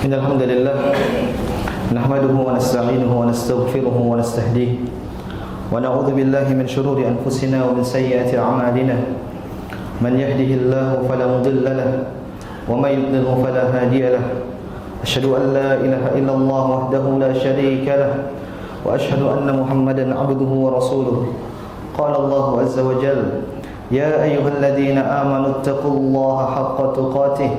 إن الحمد لله نحمده ونستعينه ونستغفره ونستهديه ونعوذ بالله من شرور أنفسنا ومن سيئات أعمالنا من يهده الله فلا مضل له ومن يضلل فلا هادي له أشهد أن لا إله إلا الله وحده لا شريك له وأشهد أن محمدا عبده ورسوله قال الله عز وجل يا أيها الذين آمنوا اتقوا الله حق تقاته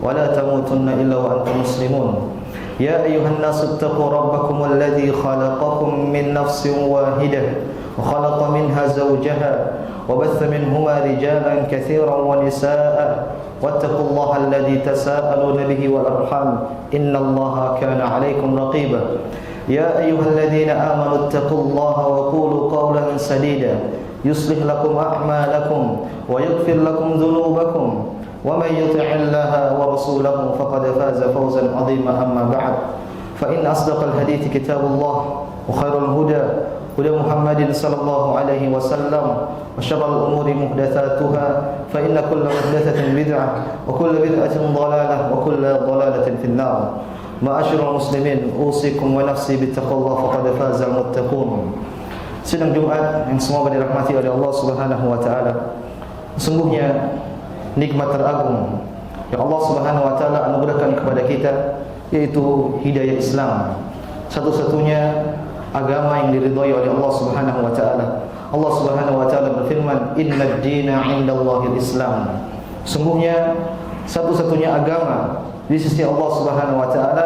ولا تموتن إلا وأنتم مسلمون يا أيها الناس اتقوا ربكم الذي خلقكم من نفس واحدة وخلق منها زوجها وبث منهما رجالا كثيرا ونساء واتقوا الله الذي تساءلون به والأرحام إن الله كان عليكم رقيبا يا أيها الذين آمنوا اتقوا الله وقولوا قولا سديدا يصلح لكم أعمالكم ويغفر لكم ذنوبكم ومن يطع الله ورسوله فقد فاز فوزا عظيما أما بعد فإن أصدق الحديث كتاب الله وخير الهدى هدى محمد صلى الله عليه وسلم وشر الأمور محدثاتها فإن كل محدثة بدعة وكل بدعة ضلالة وكل ضلالة في النار معاشر المسلمين أوصيكم ونفسي بتقوى الله فقد فاز المتقون. Sidang Jumat yang semoga dirahmati oleh Allah Subhanahu wa taala. Sesungguhnya nikmat teragung yang Allah Subhanahu wa taala anugerahkan kepada kita yaitu hidayah Islam. Satu-satunya agama yang diridhai oleh Allah Subhanahu wa taala. Allah Subhanahu wa taala berfirman, "Innad dina 'indallahil Islam." Sungguhnya satu-satunya agama di sisi Allah Subhanahu wa taala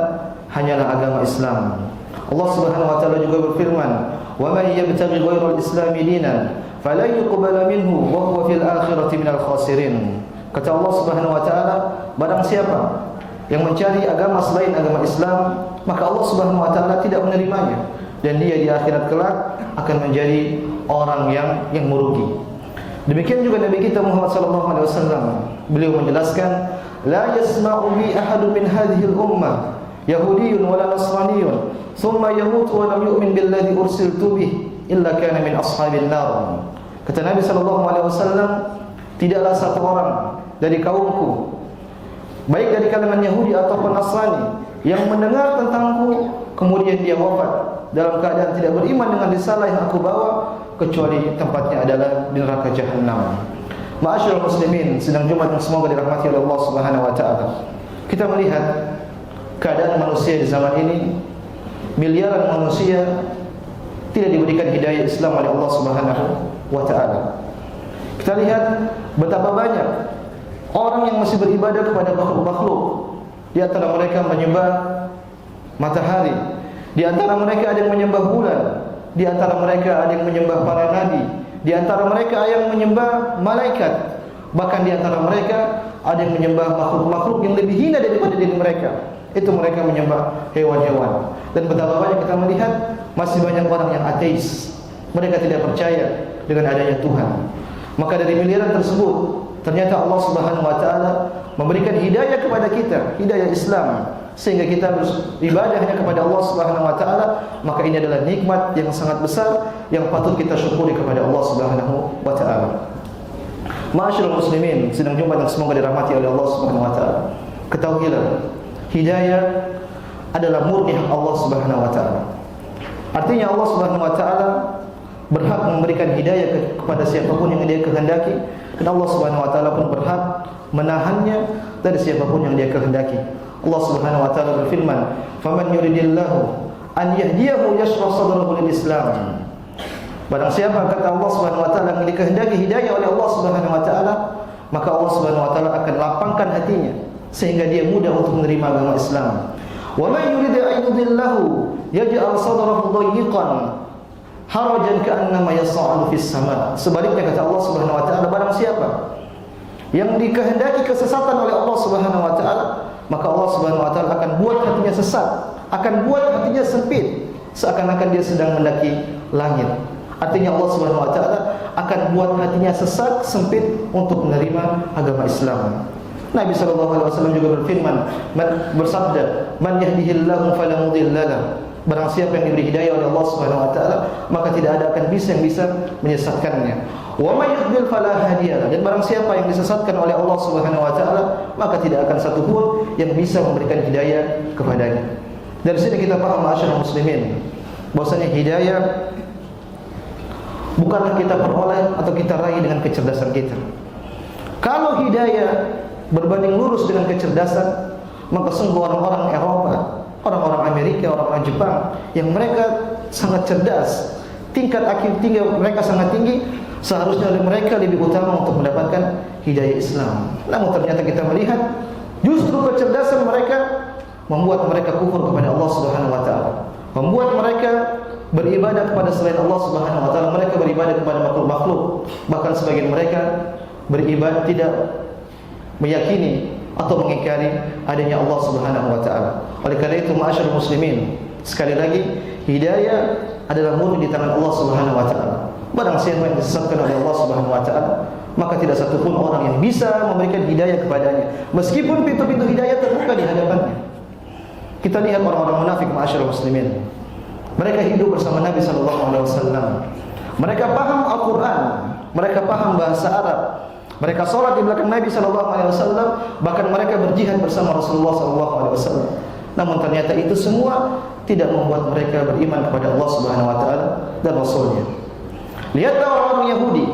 hanyalah agama Islam. Allah Subhanahu wa taala juga berfirman, "Wa man yabtaghi ghairal islami dinan falan yuqbala minhu wa huwa fil akhirati minal khasirin." Kata Allah Subhanahu wa taala, barang siapa yang mencari agama selain agama Islam, maka Allah Subhanahu wa taala tidak menerimanya dan dia di akhirat kelak akan menjadi orang yang merugi. Demikian juga Nabi kita Muhammad sallallahu alaihi wasallam, beliau menjelaskan, la yasma'u bi ahadun min hadhihi al-ummah yahudiyyun wala nasraniyyun thumma yamut wa lam yu'min billadhi ursiltu bih illa kana min ashabin nar. Kata Nabi sallallahu alaihi wasallam, tidaklah satu orang dari kaumku, baik dari kalangan Yahudi ataupun Nasrani, yang mendengar tentangku kemudian dia wafat dalam keadaan tidak beriman dengan risalah yang aku bawa, kecuali tempatnya adalah di neraka Jahannam. Ma'asyiral muslimin, sidang Jumat yang semoga dirahmati oleh Allah Subhanahu wa taala. Kita melihat keadaan manusia di zaman ini, miliaran manusia tidak diberikan hidayah Islam oleh Allah Subhanahu wa taala. Kita lihat betapa banyak orang yang masih beribadah kepada makhluk-makhluk. Di antara mereka menyembah matahari, di antara mereka ada yang menyembah bulan, di antara mereka ada yang menyembah para nabi, di antara mereka ada yang menyembah malaikat, bahkan di antara mereka ada yang menyembah makhluk-makhluk yang lebih hina daripada diri mereka. Itu mereka menyembah hewan-hewan. Dan betapa banyak kita melihat masih banyak orang yang ateis. Mereka tidak percaya dengan adanya Tuhan. Maka dari miliaran tersebut, ternyata Allah Subhanahu wa taala memberikan hidayah kepada kita, hidayah Islam, sehingga kita beribadah hanya kepada Allah Subhanahu wa taala. Maka ini adalah nikmat yang sangat besar yang patut kita syukuri kepada Allah Subhanahu wa taala. Ma'asyiral muslimin, sidang Jumat yang semoga dirahmati oleh Allah Subhanahu wa taala. Ketahuilah, hidayah adalah murni Allah Subhanahu wa taala. Artinya Allah Subhanahu wa taala berhak memberikan hidayah kepada siapapun yang dia kehendaki, dan Allah Subhanahu wa taala pun berhak menahannya dari siapapun yang dia kehendaki. Allah Subhanahu wa taala berfirman, "Faman yuridillahu an yahdiyahu yashrah sadrahu lil-Islam." Barang siapa, kata Allah Subhanahu wa taala, yang dikehendaki hidayah oleh Allah Subhanahu wa taala, maka Allah Subhanahu wa taala akan lapangkan hatinya sehingga dia mudah untuk menerima agama Islam. "Wa man yurid an yudillahu yaj'al sadrahu dayyiqan harajan ka'annama yas'alu fis sama." Sebaliknya kata Allah Subhanahu wa taala, barang siapa yang dikehendaki kesesatan oleh Allah Subhanahu wa taala, maka Allah Subhanahu wa taala akan buat hatinya sesat, akan buat hatinya sempit, seakan-akan dia sedang mendaki langit. Artinya Allah Subhanahu wa taala akan buat hatinya sesat, sempit untuk menerima agama Islam. Nabi sallallahu alaihi wasallam juga berfirman, bersabda, "Man yahdihillahu fala mudhillalah." Barang siapa yang diberi hidayah oleh Allah Subhanahu wa taala, maka tidak ada akan bisa yang bisa menyesatkannya. Wa may yudlil fala hadiyalah. Dan barang siapa yang disesatkan oleh Allah Subhanahu wa taala, maka tidak akan satu pun yang bisa memberikan hidayah kepadanya. Dari sini kita paham ma'asyiral muslimin, bahwasanya hidayah bukanlah kita peroleh atau kita raih dengan kecerdasan kita. Kalau hidayah berbanding lurus dengan kecerdasan, maka sungguh orang-orang Eropa, orang-orang Amerika, orang-orang Jepang yang mereka sangat cerdas, tingkat IQ tinggi mereka sangat tinggi, seharusnya mereka lebih utama untuk mendapatkan hidayah Islam. Namun ternyata kita melihat justru kecerdasan mereka membuat mereka kufur kepada Allah Subhanahu wa taala, membuat mereka beribadah kepada selain Allah Subhanahu wa taala, mereka beribadah kepada makhluk-makhluk. Bahkan sebagian mereka beribadah tidak meyakini atau mengingkari adanya Allah Subhanahu wa taala. Oleh karena itu ma'asyiral muslimin, sekali lagi hidayah adalah murni di tangan Allah Subhanahu wa taala. Barang siapa yang disesatkan oleh Allah Subhanahu wa taala, maka tidak satupun orang yang bisa memberikan hidayah kepadanya, meskipun pintu-pintu hidayah terbuka di hadapannya. Kita lihat orang-orang munafik ma'asyiral muslimin. Mereka hidup bersama Nabi sallallahu alaihi wasallam. Mereka paham Al-Qur'an, mereka paham bahasa Arab. Mereka salat di belakang Nabi sallallahu alaihi wasallam, bahkan mereka berjihad bersama Rasulullah sallallahu alaihi wasallam. Namun ternyata itu semua tidak membuat mereka beriman kepada Allah Subhanahu wa taala dan Rasulnya. Lihatlah orang-orang Yahudi.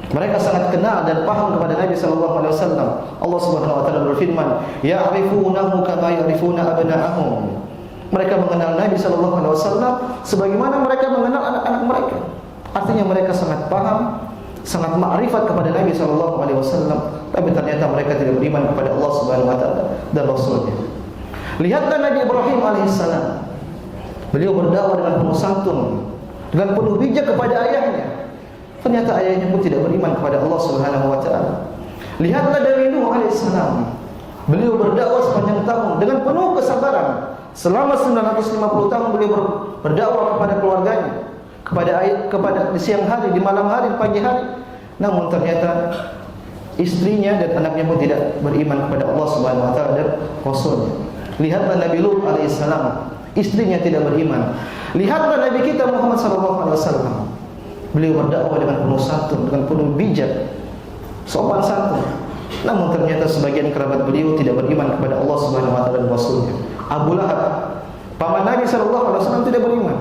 Mereka sangat kenal dan paham kepada Nabi sallallahu alaihi wasallam. Allah Subhanahu wa taala berfirman, "Ya'rifunahu kama ya'rifuna abna'ahum." Mereka mengenal Nabi sallallahu alaihi wasallam sebagaimana mereka mengenal anak-anak mereka. Artinya mereka sangat paham, sangat ma'rifat kepada Nabi sallallahu alaihi wasallam, tapi ternyata mereka tidak beriman kepada Allah Subhanahu wa taala dan Rasulnya. Lihatlah Nabi Ibrahim alaihissalam. Beliau berdakwah dengan penuh santun, dengan penuh bijak kepada ayahnya. Ternyata ayahnya pun tidak beriman kepada Allah Subhanahu wa taala. Lihatlah Nabi Nuh alaihissalam. Beliau berdakwah sepanjang tahun dengan penuh kesabaran. Selama 950 tahun beliau berdakwah kepada keluarganya, kepada di siang hari, di malam hari, di pagi hari. Namun ternyata istrinya dan anaknya pun tidak beriman kepada Allah Subhanahu wa taala dan Rasulnya. Lihatlah Nabi Lut alaihissalam, istrinya tidak beriman. Lihatlah Nabi kita Muhammad sallallahu alaihi wasallam. Beliau berdakwah dengan penuh santun, dengan penuh bijak, sopan santun. Namun ternyata sebagian kerabat beliau tidak beriman kepada Allah Subhanahu wa taala dan Rasulnya. Abu Lahab, paman Nabi sallallahu alaihi wasallam, tidak beriman.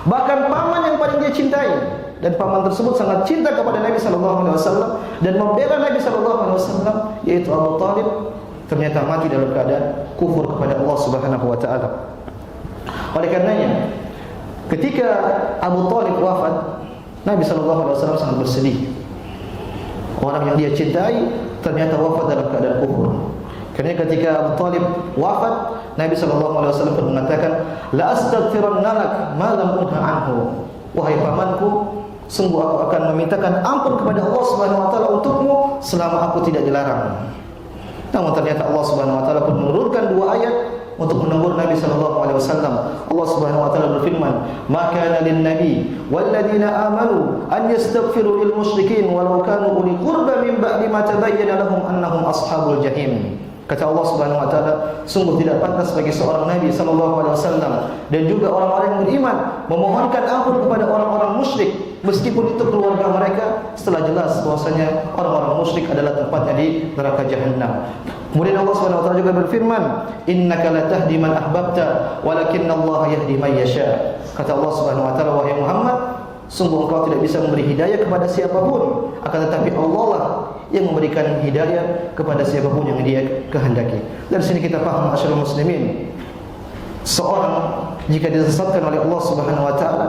Bahkan paman yang paling dia cintai, dan paman tersebut sangat cinta kepada Nabi sallallahu alaihi wasallam dan membela Nabi sallallahu alaihi wasallam, yaitu Abu Thalib, ternyata mati dalam keadaan kufur kepada Allah Subhanahu wa taala. Oleh karenanya, ketika Abu Thalib wafat, Nabi sallallahu alaihi wasallam sangat bersedih. Orang yang dia cintai ternyata wafat dalam keadaan kufur. Karena ketika Abu Thalib wafat, Nabi sallallahu alaihi wasallam pun mengatakan, "La astaghfiranna lak ma lam unha anhu." Wahai pamanku, sungguh aku akan memintakan ampun kepada Allah Subhanahu wa taala untukmu selama aku tidak dilarang. Namun ternyata Allah Subhanahu wa taala pun menurunkan dua ayat untuk menegur Nabi sallallahu alaihi wasallam. Allah Subhanahu wa taala berfirman, "Ma kana lin-nabi wal ladzina amanu an yastaghfiru lil musyrikin walau kanu uli qurba min ba'di ma tabayyana lahum annahum ashabul jahim." Kata Allah Subhanahu wa taala, sungguh tidak pantas bagi seorang nabi sallallahu alaihi wasallam dan juga orang-orang yang beriman memohonkan ampun kepada orang-orang musyrik meskipun itu keluarga mereka, setelah jelas bahwasanya orang-orang musyrik adalah tempatnya di neraka jahanam. Kemudian Allah Subhanahu wa taala juga berfirman, "Innaka la tahdi man ahbabta, walakinnallaha yahdi man yasha." Kata Allah Subhanahu wa taala, wahai Muhammad, sungguh engkau tidak bisa memberi hidayah kepada siapapun, akan tetapi Allah lah yang memberikan hidayah kepada siapapun yang dia kehendaki. Dan sini kita paham ma'asyiral muslimin, seorang jika disesatkan oleh Allah Subhanahu wa taala,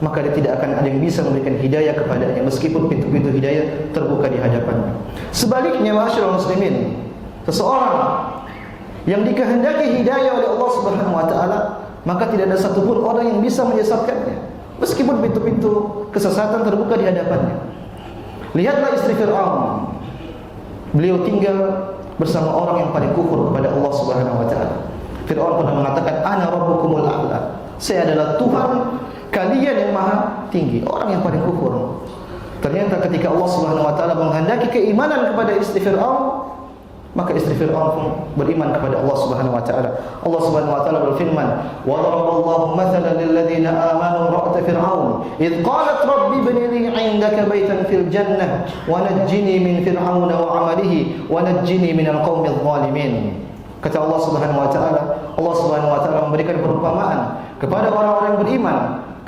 maka dia tidak akan ada yang bisa memberikan hidayah kepadanya meskipun pintu-pintu hidayah terbuka di hadapannya. Sebaliknya ma'asyiral muslimin, seseorang yang dikehendaki hidayah oleh Allah Subhanahu wa taala, maka tidak ada satupun orang yang bisa menyesatkannya meskipun pintu-pintu kesesatan terbuka di hadapannya. Lihatlah istri Fir'aun. Beliau tinggal bersama orang yang paling kufur kepada Allah Subhanahu wa taala. Fir'aun pernah mengatakan, "Ana rabbukumul a'la." Saya adalah Tuhan kalian yang maha tinggi. Orang yang paling kufur. Ternyata ketika Allah Subhanahu wa taala menghendaki keimanan kepada istri Fir'aun, Maka istri Fir'aun pun beriman kepada Allah Subhanahu wa taala. Allah Subhanahu wa taala berfirman, "Wa daraballahu mathalan lil ladzina amanu ra'at fir'aun, id qalat rabbi ibni li 'indaka baytan fil jannah wa najjini min fir'aun wa 'amalihi wa najjini minal qaumidh dhalimin." Kata Allah Subhanahu wa taala, Allah Subhanahu wa taala memberikan perumpamaan kepada orang-orang beriman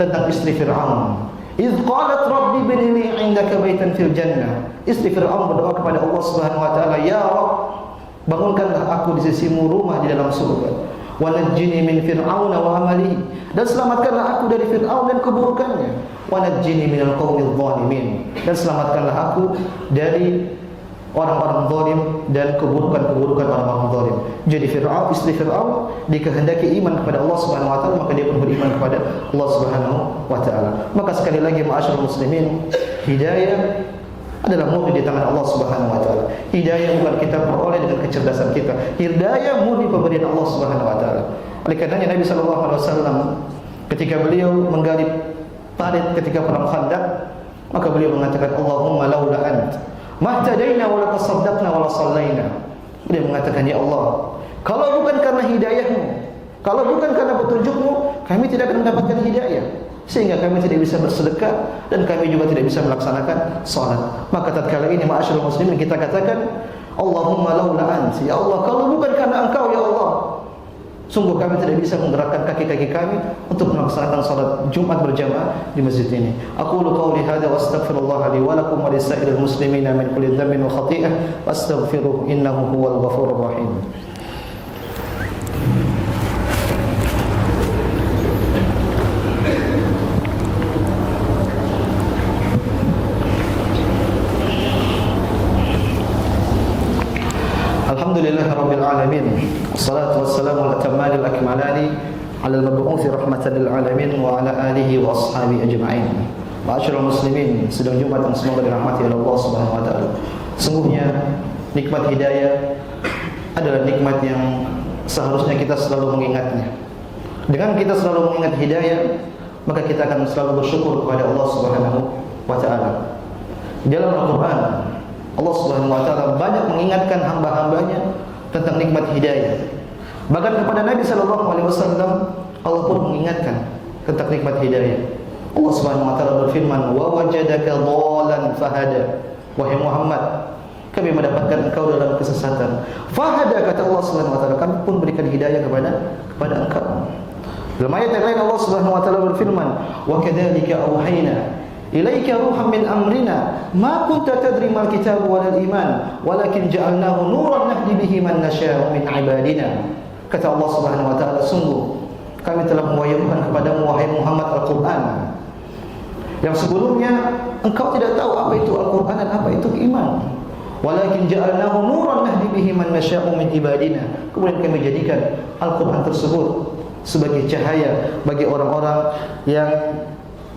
tentang istri Fir'aun. Idz qalat rabbi ibni li 'indaka baytan fil jannah. Istri Fir'aun berdoa kepada Allah Subhanahu wa taala, "Ya Rabb, bangunkanlah aku di sisimu rumah di dalam surga. Wa najjini min fir'aun wa amalihi, dan selamatkanlah aku dari Fir'aun dan keburukannya. Wa najjini minal qaumidh dhalimin, dan selamatkanlah aku dari orang-orang zalim dan keburukan-keburukan orang-orang zalim." Jadi Fir'aun, istri Fir'aun dikehendaki iman kepada Allah Subhanahu wa taala, maka dia pun beriman kepada Allah Subhanahu wa taala. Maka sekali lagi ma'asyiral muslimin, hidayah adalah murni di tangan Allah Subhanahu wa taala. Hidayah bukan kita peroleh dengan kecerdasan kita. Hidayah murni pemberian Allah Subhanahu wa taala. Oleh karenanya Nabi sallallahu alaihi wasallam ketika beliau menggali parit ketika perang Khandaq, maka beliau mengatakan, "Allahumma laula ant mahtadaina wa la tasaddaqna wa la sallaina." Beliau mengatakan, "Ya Allah, kalau bukan karena hidayahmu, kalau bukan karena petunjukmu, kami tidak akan mendapatkan hidayah, sehingga kami tidak bisa bersedekah dan kami juga tidak bisa melaksanakan salat." Maka tatkala ini ma'asyiral muslimin kita katakan, "Allahumma laula ant," ya Allah, kalau bukan karena Engkau ya Allah, sungguh kami tidak bisa menggerakkan kaki-kaki kami untuk melaksanakan salat Jumat berjamaah di masjid ini. Aqulu qawli hadza wa astaghfirullah li wa lakum wa lisairil muslimina min kulli dhanbin wa khati'ah fastaghfiruhu innahu huwal ghafurur rahim. Alhamdulillah Rabbil Alamin, wassalatu wassalamu ala tamanil akmalani ala al-mab'uthi rahmatan lil alamin wa ala alihi wa ashabi ajma'in. Ma'asyiral muslimin, sedang Jumat yang semoga dirahmati oleh Allah Subhanahu wa taala. Sungguhnya nikmat hidayah adalah nikmat yang seharusnya kita selalu mengingatnya. Dengan kita selalu mengingat hidayah, maka kita akan selalu bersyukur kepada Allah Subhanahu wa taala. Di dalam Al-Qur'an, Allah Subhanahu wa taala banyak mengingatkan hamba-hambanya tentang nikmat hidayah. Bahkan kepada Nabi sallallahu alaihi wasallam Allah pun mengingatkan tentang nikmat hidayah. Allah Subhanahu wa taala berfirman, "Wa wajadaka dhalan fahada." Wahai Muhammad, kami mendapatkan engkau dalam kesesatan. Fahada, kata Allah Subhanahu wa taala, kami pun berikan hidayah kepada engkau. Dalam ayat yang lain Allah Subhanahu wa taala berfirman, "Wa kadzalika auhayna ilaika ruhan min amrina ma kunta tadri mal kitab wal iman walakin ja'alnahu nuran nahdi bihi man nasha'u min ibadina." Kata Allah Subhanahu wa taala, sungguh kami telah mewahyukan kepadamu wahai Muhammad Al-Qur'an yang sebelumnya engkau tidak tahu apa itu Al-Qur'an dan apa itu iman. Walakin ja'alnahu nuran nahdi bihi man nasha'u min ibadina. Kemudian kami jadikan Al-Qur'an tersebut sebagai cahaya bagi orang-orang yang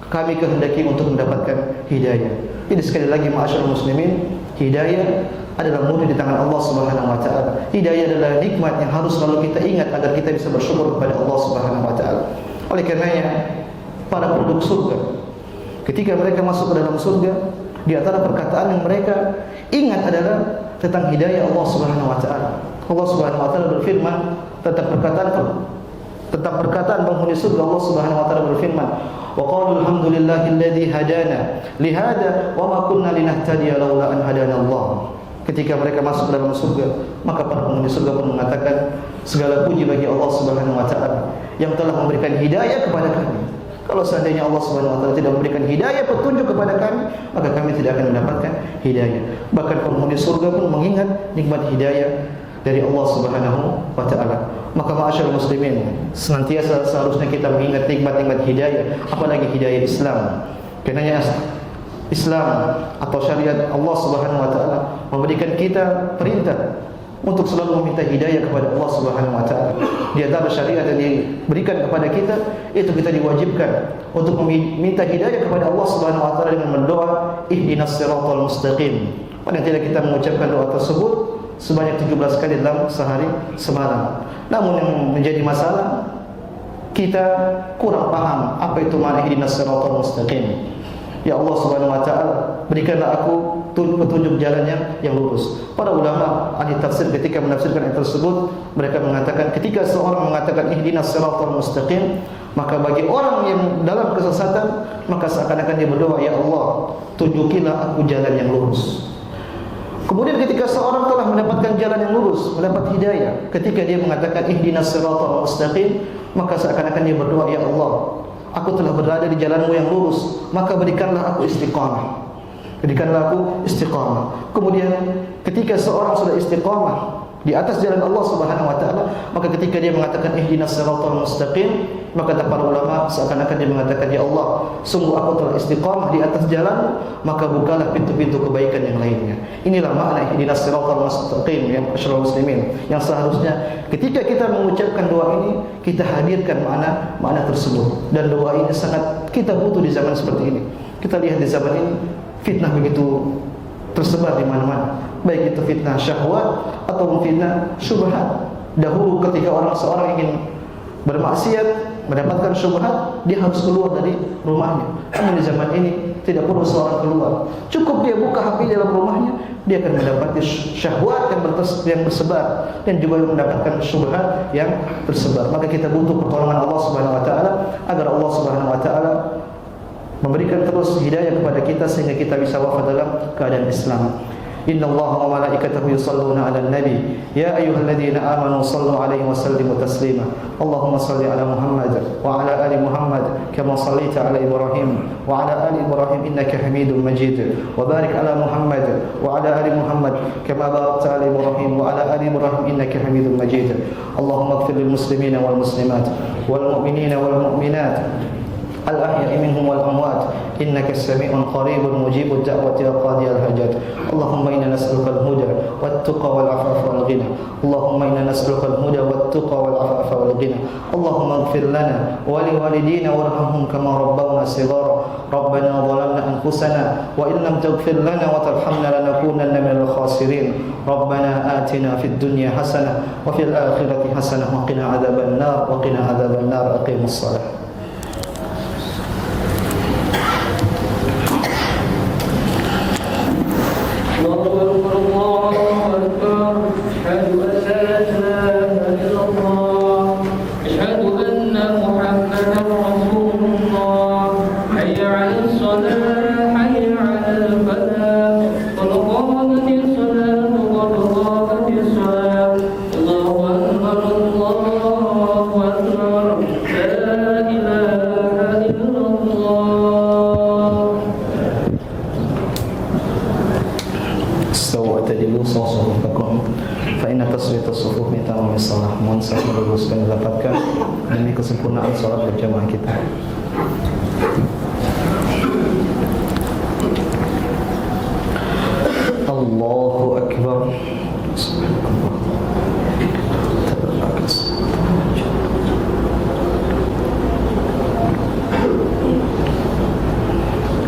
kami kehendaki untuk mendapatkan hidayah. Jadi sekali lagi ma'asyiral muslimin, hidayah adalah murni di tangan Allah Subhanahu wa taala. Hidayah adalah nikmat yang harus selalu kita ingat agar kita bisa bersyukur kepada Allah Subhanahu wa taala. Oleh karenanya para penduduk surga ketika mereka masuk ke dalam surga, di antara perkataan yang mereka ingat adalah tentang hidayah Allah Subhanahu wa taala. Allah Subhanahu wa taala berfirman tentang perkataan penghuni surga. Allah Subhanahu wa taala berfirman, "Wa qalu alhamdulillahilladzi hadana li hada wa ma kunna linahtadiya laula an hadana Allah." Ketika mereka masuk ke dalam surga, maka para penghuni surga pun mengatakan, segala puji bagi Allah Subhanahu wa taala yang telah memberikan hidayah kepada kami. Kalau seandainya Allah Subhanahu wa taala tidak memberikan hidayah petunjuk kepada kami, maka kami tidak akan mendapatkan hidayah. Bahkan penghuni surga pun mengingat nikmat hidayah dari Allah Subhanahu wa taala. Maka ma'asyiral muslimin, senantiasa seharusnya kita mengingat nikmat-nikmat hidayah, apalagi hidayah Islam. Karena Islam atau syariat Allah Subhanahu wa taala memberikan kita perintah untuk selalu meminta hidayah kepada Allah Subhanahu wa taala. Di antara syariat yang diberikan kepada kita, itu kita diwajibkan untuk meminta hidayah kepada Allah Subhanahu wa taala dengan berdoa, ihdinas siratal mustaqim. Paling tidak kita mengucapkan doa tersebut sebanyak 17 kali dalam sehari semalam. Namun yang menjadi masalah, kita kurang paham apa itu makna ihdinas siratal mustaqim. Ya Allah Subhanahu wa taala, berikanlah aku petunjuk jalan yang lurus. Para ulama ahli tafsir ketika menafsirkan ayat tersebut, mereka mengatakan ketika seorang mengatakan ihdinas siratal mustaqim, maka bagi orang yang dalam kesesatan, maka seakan-akan dia berdoa, ya Allah, tunjukilah aku jalan yang lurus. Kemudian ketika seorang telah mendapatkan jalan yang lurus, mendapat hidayah, ketika dia mengatakan ihdinas siratal mustaqim, maka seakan-akan dia berdoa, ya Allah, aku telah berada di jalanmu yang lurus, maka berikanlah aku istiqamah. Berikanlah aku istiqamah. Kemudian ketika seorang sudah istiqamah di atas jalan Allah Subhanahu wa taala, maka ketika dia mengatakan ihdinas siratal mustaqim, maka para ulama seakan-akan dia mengatakan, ya Allah, sungguh aku telah istiqamah di atas jalan, maka bukalah pintu-pintu kebaikan yang lainnya. Inilah makna ihdinas siratal mustaqim yang masyarakat muslimin, yang seharusnya ketika kita mengucapkan doa ini, kita hadirkan makna tersebut. Dan doa ini sangat kita butuh di zaman seperti ini. Kita lihat di zaman ini fitnah begitu tersebar di mana-mana, baik itu fitnah syahwat atau fitnah syubhat. Dahulu ketika seorang ingin bermaksiat, mendapatkan syubhat, dia harus keluar dari rumahnya. Namun di zaman ini tidak perlu seorang keluar, cukup dia buka HP dalam rumahnya, dia akan mendapati syahwat yang bersebar dan juga mendapatkan syubhat yang tersebar. Maka kita butuh pertolongan Allah Subhanahu wa taala agar Allah Subhanahu wa taala memberikan terus hidayah kepada kita sehingga kita bisa wafat dalam keadaan Islam. Innallaha wa malaikatahu yusholluna 'alan nabi ya ayyuhalladzina amanu shallu 'alaihi wa sallimu taslima. Allahumma shalli 'ala Muhammad wa 'ala ali Muhammad kama shallaita 'ala Ibrahim wa 'ala ali Ibrahim innaka Hamidum Majid. Wa barik 'ala Muhammad wa 'ala ali Muhammad kama barakta 'ala Ibrahim wa 'ala ali Ibrahim innaka Hamidum Majid. Allahumma ighfir lil muslimina wal muslimat wal mu'minina wal mu'minat الأحياء منهم والأموات إنك سميع قريب مجيب الدعوة يا قاضي الحاجات. اللهم إنا نسألك الهدى والتقى والعفاف والغنى. اللهم إنا نسألك الهدى والتقى والعفاف والغنى. اللهم اغفر لنا ولوالدينا وارحمهم كما ربونا صغارا. ربنا ظلمنا أنفسنا وإن لم تغفر لنا وترحمنا لنكونن من الخاسرين. ربنا آتنا في الدنيا حسنة وفي الآخرة حسنة وقنا عذاب النار وقنا عذاب النار. أقيموا الصلاة. Mohon saya meluruskan dapatkan demi kesempurnaan salat berjamaah kita. Allahu Akbar.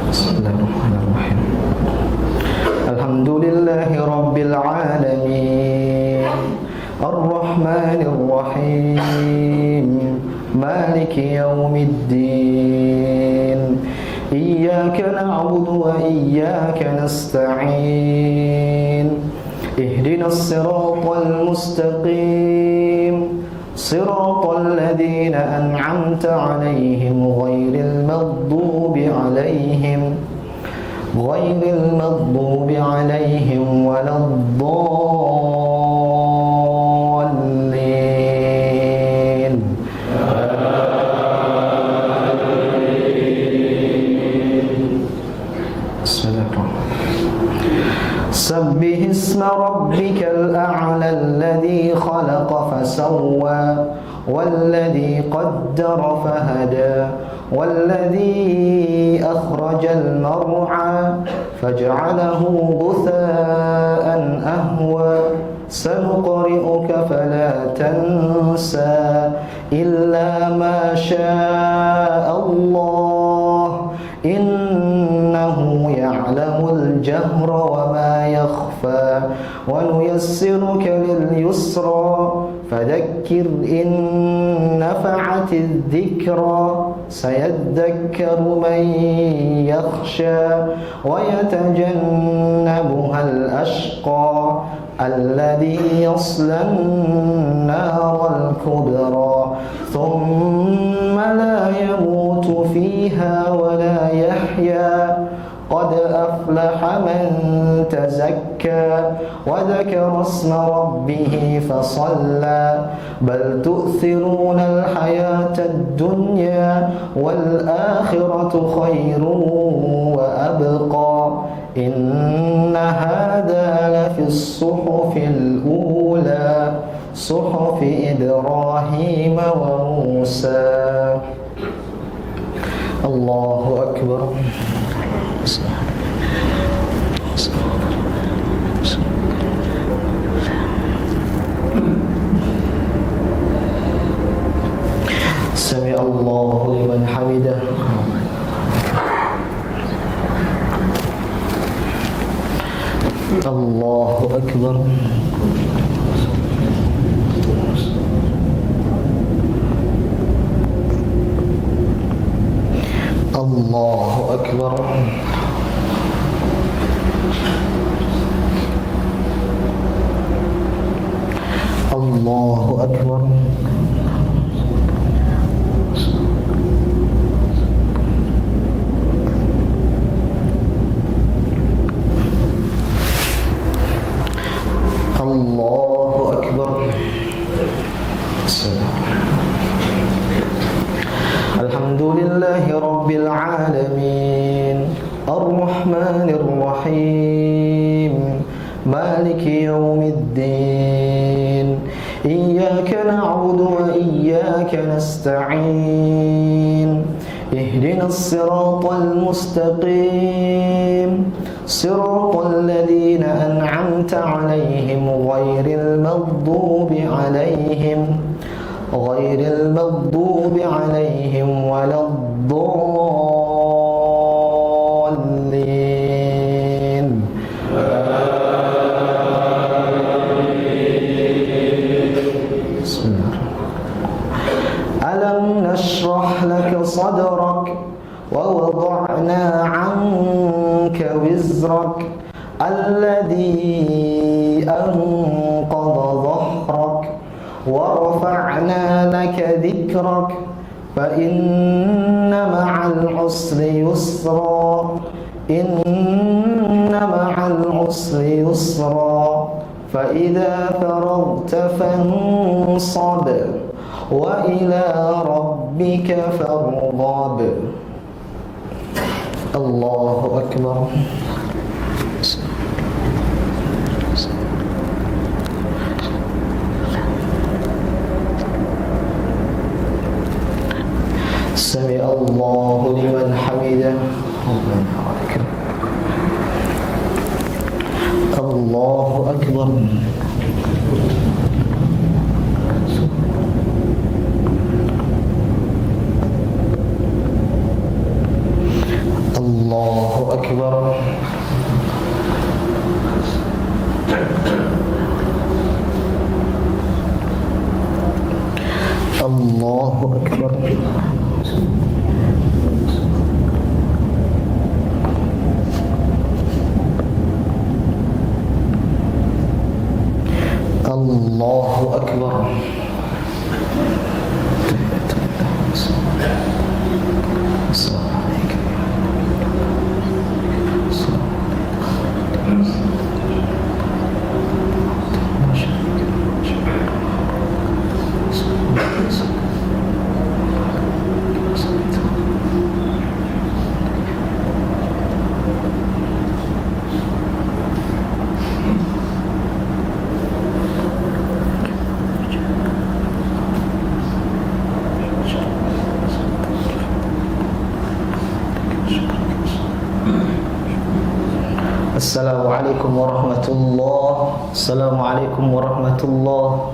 Bismillahirrahmanirrahim. Alhamdulillahi Rabbil Alamin, Ar-Rahmanir Rahim, Maliki Yawmiddin. Iyyaka na'budu wa iyyaka nasta'in. Ihdinas siratal mustaqim, siratal ladzina an'amta 'alaihim ghairil maghdubi 'alaihim waladdallin. Sabbih isma rabbikal a'la alladhi khalaqa fasawwa والذي قدر فهدى والذي أخرج المرعى فجعله غثاء أهوى سنقرئك فلا تنسى إلا ما شاء الله إنه يعلم الجهر وما يخفى ونيسرك لليسرى فذكر إن نفعت الذكرى سيذكر من يخشى ويتجنبها الأشقى الذي يصلى النار الكبرى ثم لا يموت فيها ولا يحيا قد أفلح من تزكى وذكر اسم ربه فصلى بل تؤثرون الحياة الدنيا والآخرة خير وأبقى إن هذا لفي الصحف الأولى صحف إبراهيم وموسى. الله أكبر. سمع الله لمن حمده. الله أكبر. الله أكبر. الله أكبر. الله أكبر. الحمد لله رب العالمين الرحمن الرحيم مالك يوم الدين إياك نعبد وإياك نستعين اهدنا الصراط المستقيم صراط الذين أنعمت عليهم غير المغضوب عليهم ولا الضالين. بسم الله. ألم نشرح لك صدرك ووضعنا عنك وزرك الذي أنقض ظهرك ورفعنا لك ذكرك فإن مع العسر يسرا إن مع العسر يسرا فإذا فرغت فانصب وإلى ربك فارغب. الله أكبر. سمع الله لمن حمده. الله أكبر. الله أكبر. الله أكبر. الله أكبر. السلام عليكم. Assalamualaikum warahmatullahi wabarakatuh. Assalamualaikum warahmatullahi